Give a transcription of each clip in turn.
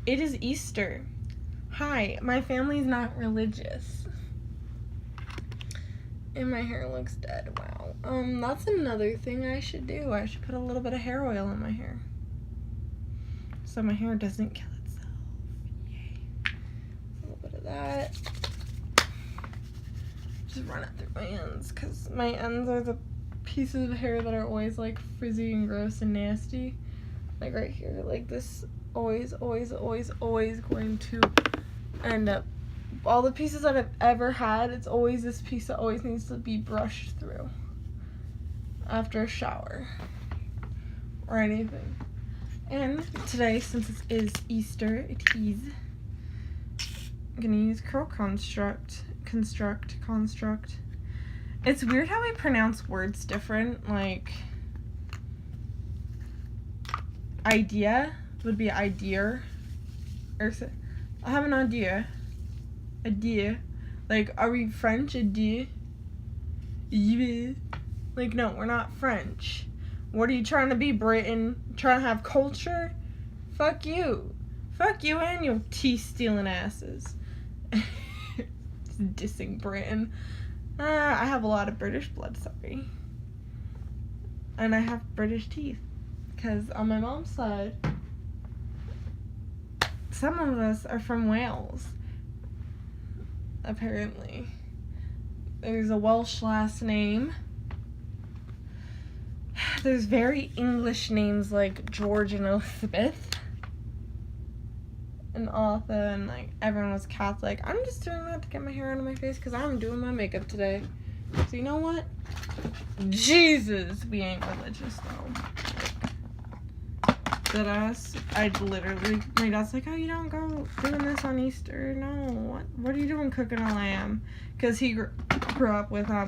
It is Easter. Hi, my family's not religious. And my hair looks dead. Wow. That's another thing I should do. I should put a little bit of hair oil in my hair, so my hair doesn't kill itself. Yay. A little bit of that. Just run it through my ends, because my ends are the pieces of hair that are always like frizzy and gross and nasty. Like right here, like this always going to end up, all the pieces that I've ever had, it's always this piece that always needs to be brushed through after a shower or anything. And today, since it is Easter, I'm gonna use Curl Construct. It's weird how we pronounce words different. Like, idea would be idea, or I have an idea. Like, are we French? Idea. Like, no, we're not French. What are you trying to be, Britain? Trying to have culture? Fuck you and your tea-stealing asses. Dissing Britain. I have a lot of British blood, sorry. And I have British teeth. Because on my mom's side, some of us are from Wales. Apparently. There's a Welsh last name. There's very English names like George and Elizabeth. And Arthur, and like everyone was Catholic. I'm just doing that to get my hair out of my face because I'm doing my makeup today. So you know what? Jesus, we ain't religious though. Deadass. My dad's like, oh, you don't go doing this on Easter. No, what are you doing cooking a lamb? Because he grew up with, I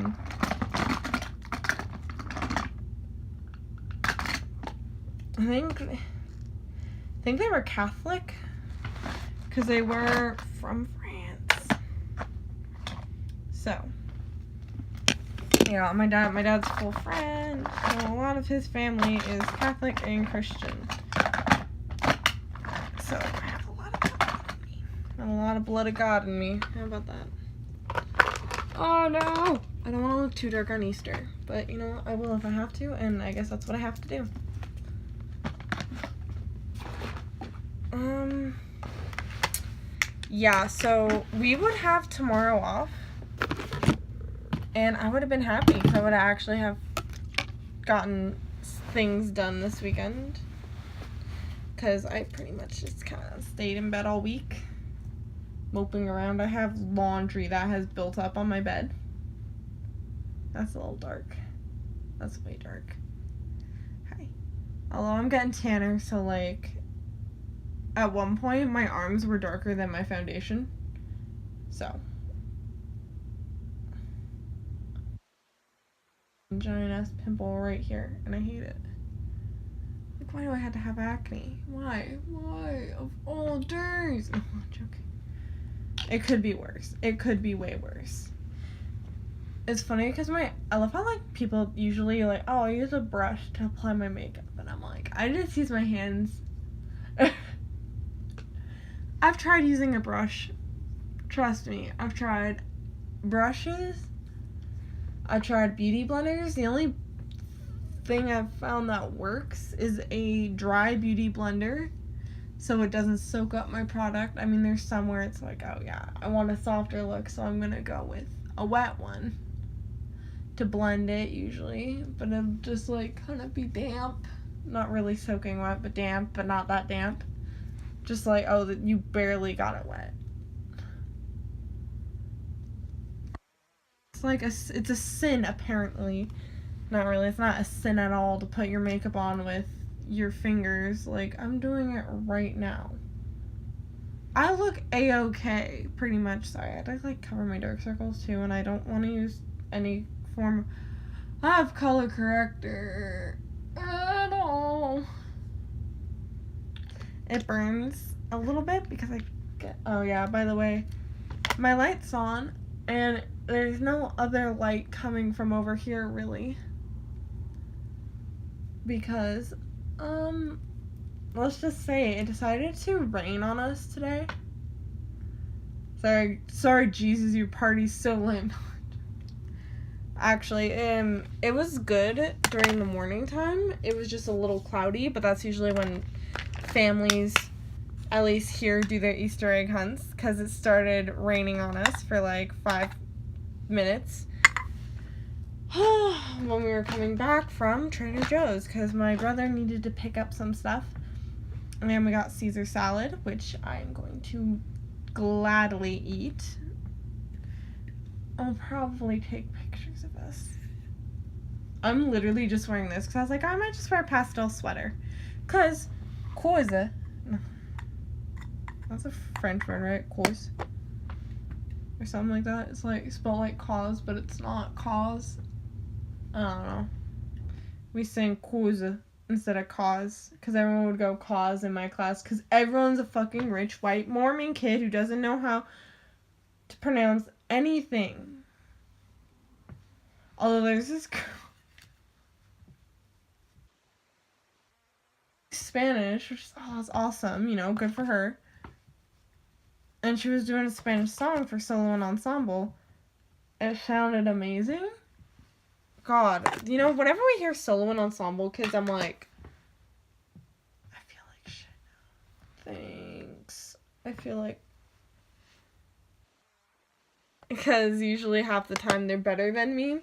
think they were Catholic. Because they were from France. So, yeah, my dad's full friend. So a lot of his family is Catholic and Christian. So I have a lot of blood in me. And a lot of blood of God in me. How about that? Oh no! I don't want to look too dark on Easter. But you know what? I will if I have to, and I guess that's what I have to do. Yeah, so we would have tomorrow off, and I would have been happy because I would actually have gotten things done this weekend, because I pretty much just kind of stayed in bed all week, moping around. I have laundry that has built up on my bed. That's a little dark. That's way dark. Hi. Although I'm getting tanner, so like, at one point, my arms were darker than my foundation. So. Giant ass pimple right here, and I hate it. Like, why do I have to have acne? Why? Of all days? No, I'm joking. It could be worse. It could be way worse. It's funny because I love how, like, people usually, like, oh, I use a brush to apply my makeup. And I'm like, I just use my hands. I've tried using a brush. Trust me, I've tried brushes. I've tried beauty blenders. The only thing I've found that works is a dry beauty blender, so it doesn't soak up my product. I mean, there's some where it's like, oh yeah, I want a softer look, so I'm gonna go with a wet one to blend it usually, but it'll just like kind of be damp. Not really soaking wet, but damp, but not that damp. Just like, oh, you barely got it wet. It's like it's a sin, apparently. Not really, it's not a sin at all to put your makeup on with your fingers. Like, I'm doing it right now. I look a-okay, pretty much. Sorry, I had to like cover my dark circles too, and I don't want to use any form of color corrector at all. It burns a little bit because oh yeah, by the way, my light's on, and there's no other light coming from over here, really. Because, let's just say it decided to rain on us today. Sorry, Jesus, your party's so lame. Actually, it was good during the morning time. It was just a little cloudy, but that's usually when families, at least here, do their Easter egg hunts, because it started raining on us for like 5 minutes when we were coming back from Trader Joe's, because my brother needed to pick up some stuff. And then we got Caesar salad, which I'm going to gladly eat. I'll probably take pictures of us. I'm literally just wearing this because I was like, I might just wear a pastel sweater. Because Koise. No. That's a French word, right? Koise. Or something like that. It's like spelled like cause, but it's not cause. I don't know. We sing Koise instead of cause. Because everyone would go cause in my class. Because everyone's a fucking rich white Mormon kid who doesn't know how to pronounce anything. Although there's this girl, Spanish, which is that's awesome, you know, good for her. And she was doing a Spanish song for solo and ensemble. It sounded amazing. God, you know, whenever we hear solo and ensemble kids, I'm like, I feel like shit now. Thanks. I feel like, because usually half the time they're better than me.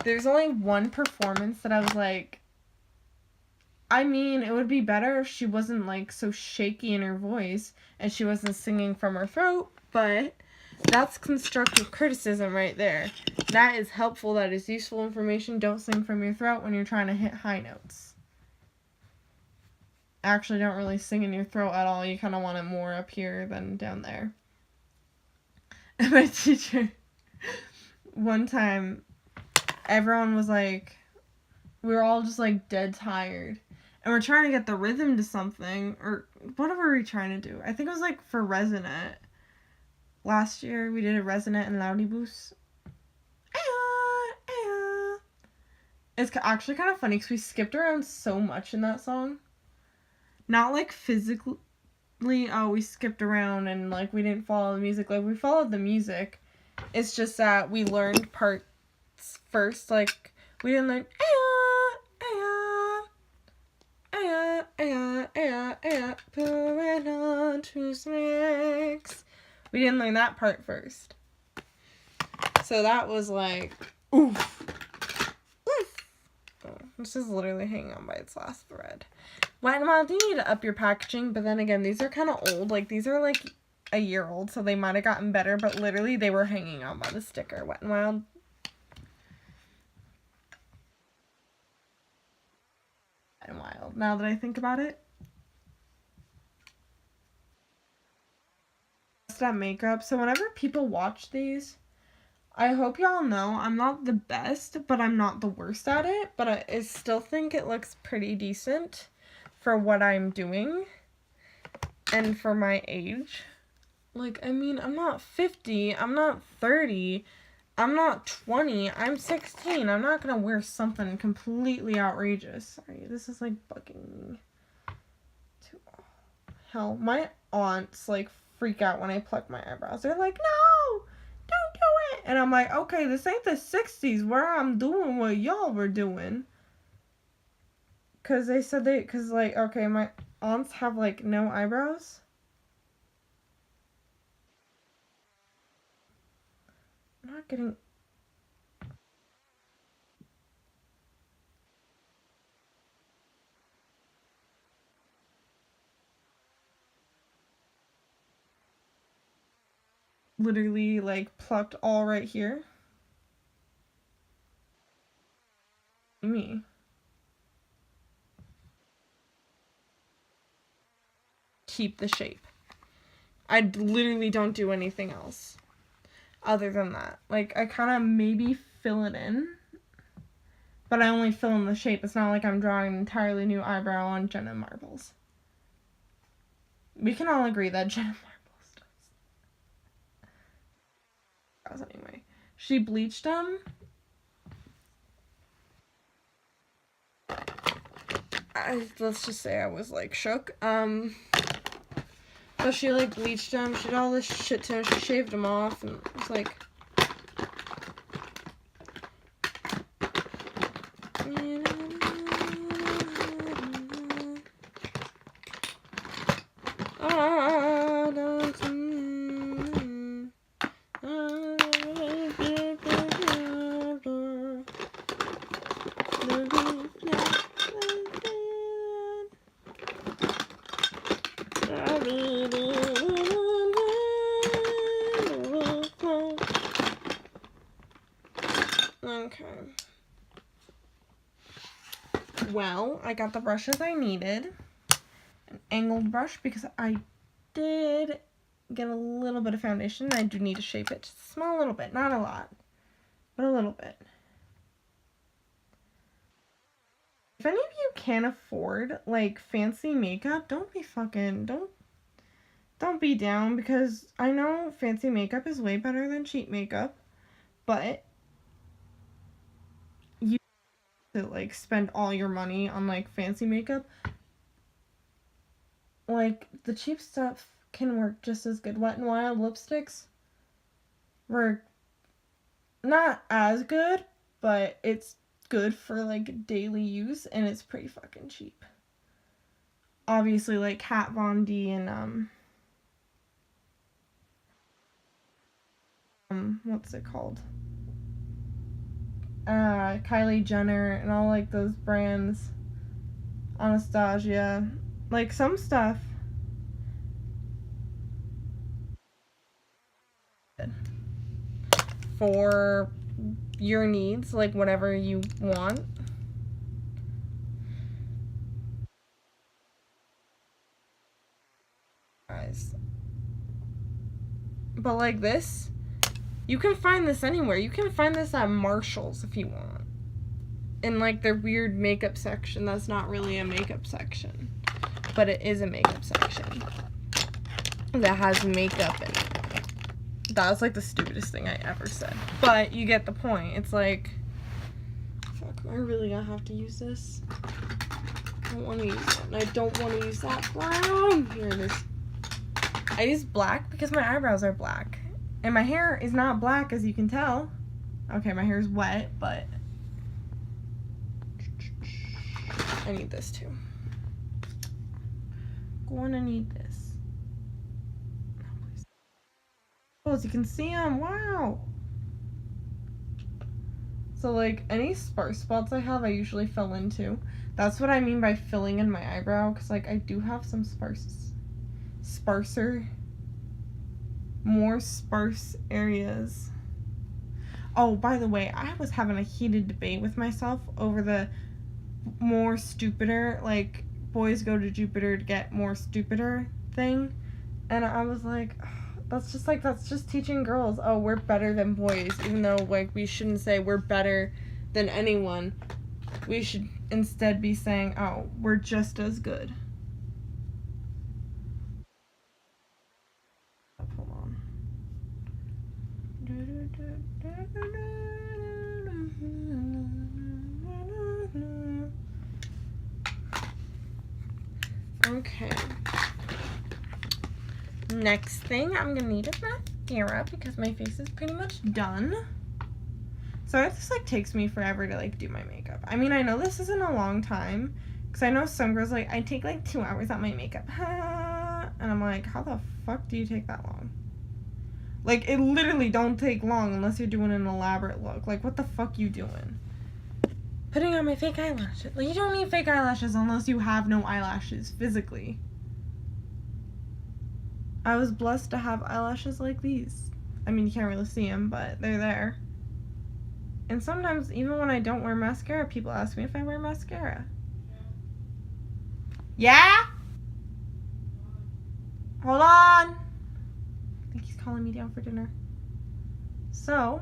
There's only one performance that I was like, I mean, it would be better if she wasn't like so shaky in her voice and she wasn't singing from her throat, but that's constructive criticism right there. That is helpful, that is useful information. Don't sing from your throat when you're trying to hit high notes. Actually, don't really sing in your throat at all. You kind of want it more up here than down there. And my teacher, one time, everyone was like, we were all just like dead tired. And we're trying to get the rhythm to something, or whatever we're trying to do. I think it was like for Resonant. Last year we did a Resonant and Loudyboost. It's actually kind of funny because we skipped around so much in that song. Not like physically, we skipped around and like we didn't follow the music. Like we followed the music. It's just that we learned parts first. Like we didn't learn pouring on to snakes. We didn't learn that part first. So that was like, oof. Oof. Oh, this is literally hanging on by its last thread. Wet n Wild, you need to up your packaging, but then again, these are kind of old. Like, these are like a year old, so they might have gotten better, but literally they were hanging on by the sticker. Wet n Wild. Wet n Wild. Now that I think about it. That makeup. So whenever people watch these, I hope y'all know I'm not the best, but I'm not the worst at it. But I still think it looks pretty decent for what I'm doing and for my age. Like, I mean, I'm not 50, I'm not 30, I'm not 20, I'm 16. I'm not gonna wear something completely outrageous. Sorry, this is like bugging me. Hell, my aunts like freak out when I pluck my eyebrows. They're like, no, don't do it. And I'm like, okay, this ain't the 60s where I'm doing what y'all were doing. Because they said because like, okay, my aunts have like no eyebrows. I'm not getting... Literally like plucked all right here. Me. Keep the shape. I literally don't do anything else other than that. Like, I kind of maybe fill it in, but I only fill in the shape. It's not like I'm drawing an entirely new eyebrow on Jenna Marbles. We can all agree that Jenna Marbles does. Anyway, she bleached them. let's just say I was like shook. So she like bleached him, she did all this shit to him, she shaved him off, and it was like, okay. Well, I got the brushes I needed. An angled brush because I did get a little bit of foundation. I do need to shape it just a small little bit. Not a lot, but a little bit. If any of you can afford, like, fancy makeup, don't be down, because I know fancy makeup is way better than cheap makeup, but you have to, like, spend all your money on, like, fancy makeup. Like, the cheap stuff can work just as good. Wet n Wild lipsticks work not as good, but it's good for, like, daily use, and it's pretty fucking cheap. Obviously, like, Kat Von D and, what's it called? Kylie Jenner and all, like, those brands. Anastasia. Like, some stuff for your needs, like, whatever you want. Guys. But, like, this, you can find this anywhere. You can find this at Marshall's if you want. In, like, their weird makeup section. That's not really a makeup section, but it is a makeup section that has makeup in it. That was, like, the stupidest thing I ever said. But you get the point. It's like, fuck, am I really gonna have to use this? I don't want to use it. And I don't want to use that brown. Here it is. I use black because my eyebrows are black. And my hair is not black, as you can tell. Okay, my hair is wet, but I need this too. Gonna need this. Oh, as you can see them, wow. So, like, any sparse spots I have, I usually fill into. That's what I mean by filling in my eyebrow, because, like, I do have some more sparse areas. Oh, by the way, I was having a heated debate with myself over the more stupider, like, boys go to Jupiter to get more stupider thing. And I was like, that's just teaching girls, oh, we're better than boys, even though, like, we shouldn't say we're better than anyone. We should instead be saying, oh, we're just as good. Hold on. Okay. Next thing I'm gonna need is mascara because my face is pretty much done. Sorry if this, like, takes me forever to, like, do my makeup. I mean, I know this isn't a long time, because I know some girls, like, I take, like, 2 hours on my makeup. And I'm like, how the fuck do you take that long? Like, it literally don't take long unless you're doing an elaborate look. Like, what the fuck you doing? Putting on my fake eyelashes. Like, you don't need fake eyelashes unless you have no eyelashes, physically. I was blessed to have eyelashes like these. I mean, you can't really see them, but they're there. And sometimes, even when I don't wear mascara, people ask me if I wear mascara. Yeah? Hold on. I think he's calling me down for dinner. So,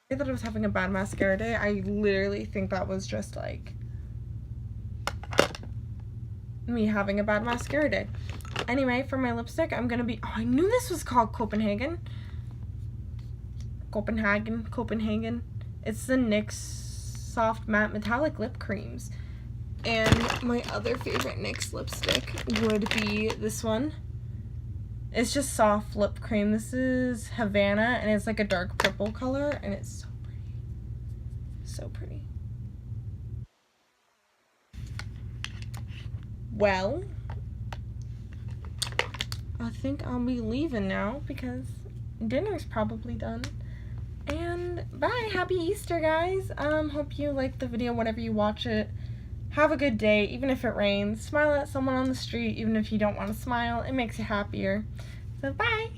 that I was having a bad mascara day, I literally think that was just, like, me having a bad mascara day. Anyway, for my lipstick, I'm gonna be, oh, I knew this was called Copenhagen. It's the NYX Soft Matte Metallic Lip Creams. And my other favorite NYX lipstick would be this one. It's just soft lip cream. This is Havana, and it's like a dark purple color, and it's so pretty. So pretty. Well, I think I'll be leaving now because dinner's probably done. And bye. Happy Easter, guys. Hope you like the video whenever you watch it. Have a good day, even if it rains. Smile at someone on the street, even if you don't want to smile. It makes you happier. So bye.